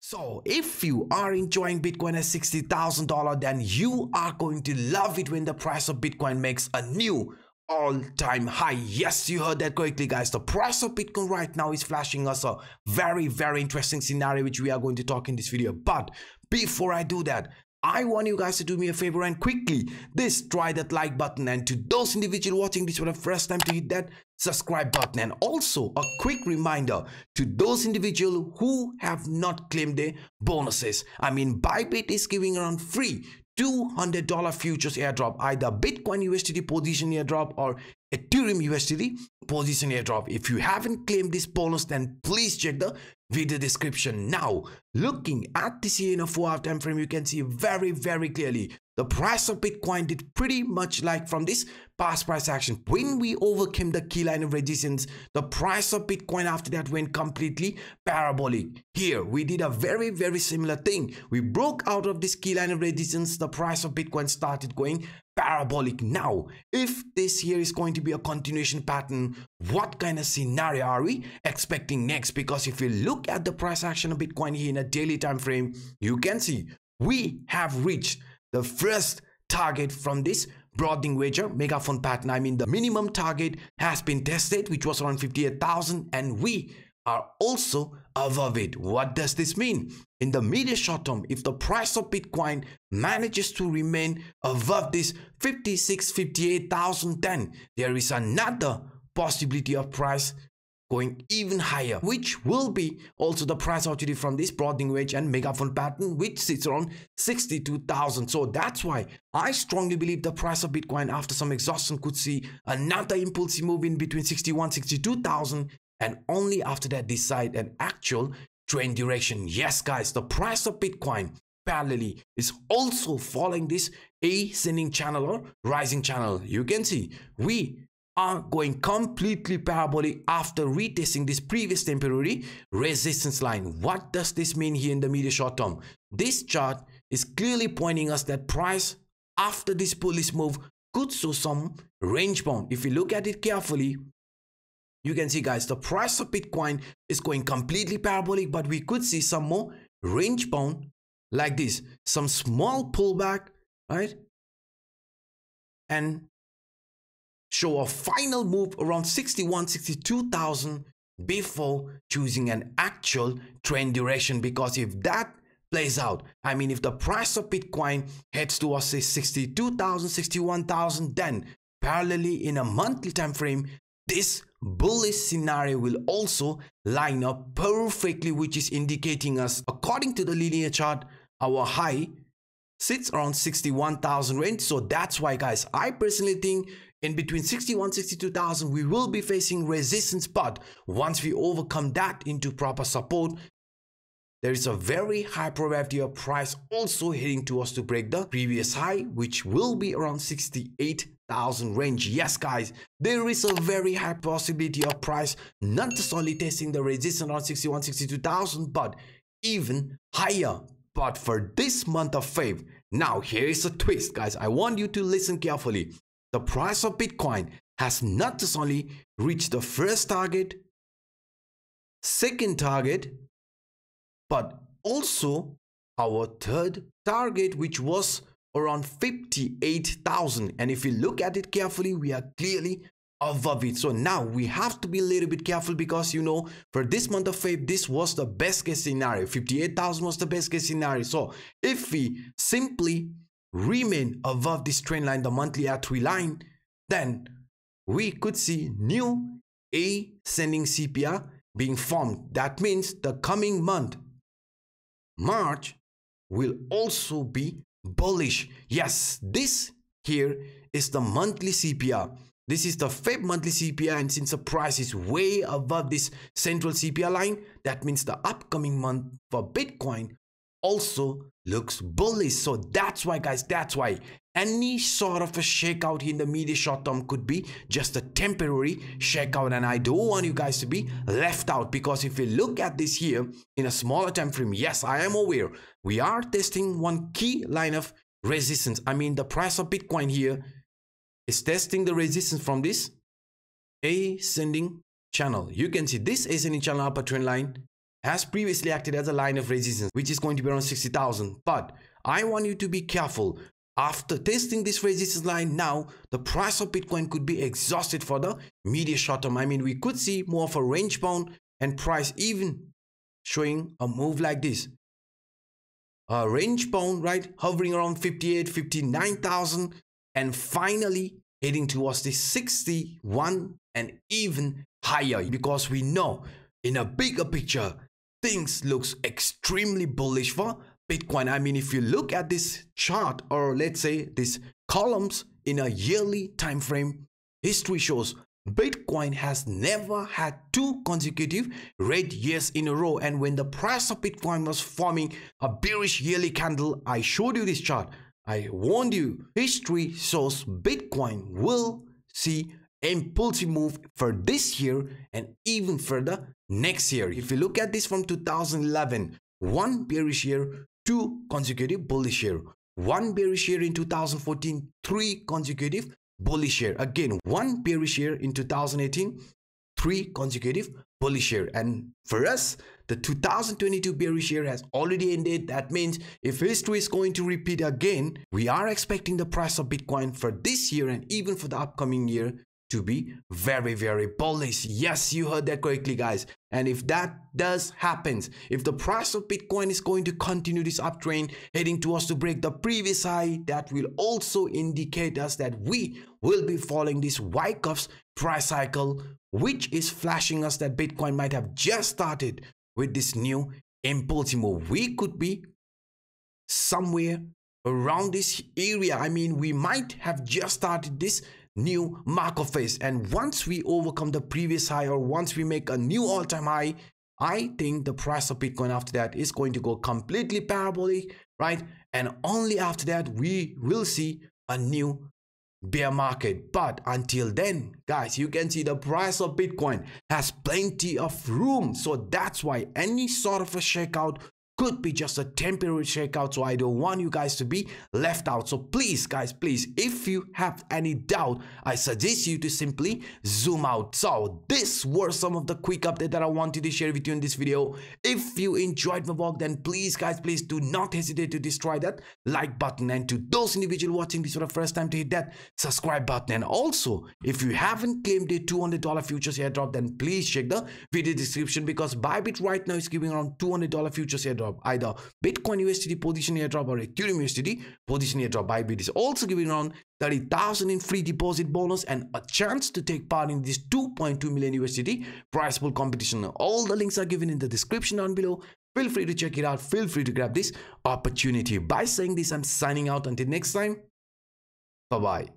So if you are enjoying Bitcoin at $60,000, then you are going to love it when the price of Bitcoin makes a new all-time high. Yes, you heard that correctly, guys. The price of Bitcoin right now is flashing us a very interesting scenario which we are going to talk in this video. But before I do that, I want you guys to do me a favor and quickly try that like button, and to those individuals watching this for the first time, to hit that subscribe button. And also a quick reminder to those individuals who have not claimed their bonuses. I mean, Bybit is giving around free $200 futures airdrop, either Bitcoin USDT position airdrop or Ethereum USDT position airdrop. If you haven't claimed this bonus, then please check the video description. Now, looking at this here in a 4-hour time frame, you can see very clearly the price of Bitcoin did pretty much like from this past price action. When we overcame the key line of resistance, the price of Bitcoin after that went completely parabolic. Here we did a very similar thing. We broke out of this key line of resistance, the price of Bitcoin started going parabolic. Now, if this here is going to be a continuation pattern, what kind of scenario are we expecting next? Because if you look at the price action of Bitcoin here in a daily time frame, you can see we have reached the first target from this broadening wager megaphone pattern. I mean, the minimum target has been tested, which was around 58,000, and we are also above it. What does this mean? In the medium short term, if the price of Bitcoin manages to remain above this 58,000, then there is another possibility of price going even higher, which will be also the price opportunity from this broadening wedge and megaphone pattern, which sits around 62,000. So that's why I strongly believe the price of Bitcoin after some exhaustion could see another impulsive move in between 62,000, and only after that decide an actual trend direction. Yes, guys, the price of Bitcoin parallelly is also following this ascending channel or rising channel. You can see we are going completely parabolic after retesting this previous temporary resistance line. What does this mean here in the medium short term? This chart is clearly pointing us that price after this bullish move could show some range bound. If you look at it carefully, you can see, guys, the price of Bitcoin is going completely parabolic, but we could see some more range bound like this, some small pullback, right, and show a final move around 62,000 before choosing an actual trend direction. Because if that plays out, I mean, if the price of Bitcoin heads towards say 62,000, 61,000, then parallelly in a monthly time frame, this bullish scenario will also line up perfectly, which is indicating us, according to the linear chart, our high sits around 61,000 range. So that's why, guys, I personally think in between 62,000 we will be facing resistance, but once we overcome that into proper support, there is a very high probability of price also heading towards to break the previous high, which will be around 68,000 range. Yes, guys, there is a very high possibility of price not just only testing the resistance around 62,000, but even higher. But for this month of Feb, now here is a twist, guys. I want you to listen carefully. The price of Bitcoin has not just only reached the first target, second target, but also our third target, which was around 58,000. And if you look at it carefully, we are clearly above it. So now we have to be a little bit careful, because you know, for this month of Feb, this was the best case scenario. 58,000 was the best case scenario. So if we simply remain above this trend line, the monthly R3 line, then we could see new ascending CPR being formed. That means the coming month, March, will also be bullish. Yes, this here is the monthly CPR. This is the Feb monthly CPR, and since the price is way above this central CPR line, that means the upcoming month for Bitcoin also looks bullish. So that's why, guys, that's why any sort of a shakeout in the medium short term could be just a temporary shakeout, and I don't want you guys to be left out. Because if you look at this here in a smaller time frame, yes, I am aware we are testing one key line of resistance. I mean, the price of Bitcoin here is testing the resistance from this ascending channel. You can see this ascending channel upper trend line has previously acted as a line of resistance, which is going to be around 60,000. But I want you to be careful. After testing this resistance line, now the price of Bitcoin could be exhausted for the immediate short term. I mean, we could see more of a range bound and price even showing a move like this. A range bound, right? Hovering around 58, 59,000 and finally heading towards the 61 and even higher, because we know in a bigger picture, things looks extremely bullish for Bitcoin. I mean, if you look at this chart, or let's say these columns in a yearly time frame, history shows Bitcoin has never had 2 consecutive red years in a row. And when the price of Bitcoin was forming a bearish yearly candle, I showed you this chart. I warned you, history shows Bitcoin will see impulsive move for this year and even further next year. If you look at this from 2011, 1 bearish year, 2 consecutive bullish year. 1 bearish year in 2014, 3 consecutive bullish year. Again, 1 bearish year in 2018, 3 consecutive bullish year. And for us, the 2022 bearish year has already ended. That means if history is going to repeat again, we are expecting the price of Bitcoin for this year and even for the upcoming year to be very, very bullish. Yes, you heard that correctly, guys. And if that does happen, if the price of Bitcoin is going to continue this uptrend heading towards to break the previous high, that will also indicate us that we will be following this Wyckoff's price cycle, which is flashing us that Bitcoin might have just started with this new impulsive move. We could be somewhere around this area. I mean, we might have just started this new market phase, and once we overcome the previous high, or once we make a new all-time high, I think the price of Bitcoin after that is going to go completely parabolic, right? And only after that we will see a new bear market. But until then, guys, you can see the price of Bitcoin has plenty of room. So that's why any sort of a shakeout could be just a temporary shakeout. So I don't want you guys to be left out. So please, guys, please, if you have any doubt, I suggest you to simply zoom out. So these were some of the quick updates that I wanted to share with you in this video. If you enjoyed my vlog, then please, guys, please do not hesitate to destroy that like button. And to those individuals watching this for the first time, to hit that subscribe button. And also, if you haven't claimed a $200 futures airdrop, then please check the video description, because Bybit right now is giving around $200 futures airdrop, either Bitcoin USDT position airdrop or Ethereum USDT position airdrop. Bybit is also giving around 30,000 in free deposit bonus and a chance to take part in this 2.2 million USDT prize pool competition. All the links are given in the description down below. Feel free to check it out. Feel free to grab this opportunity. By saying this, I'm signing out. Until next time, bye bye.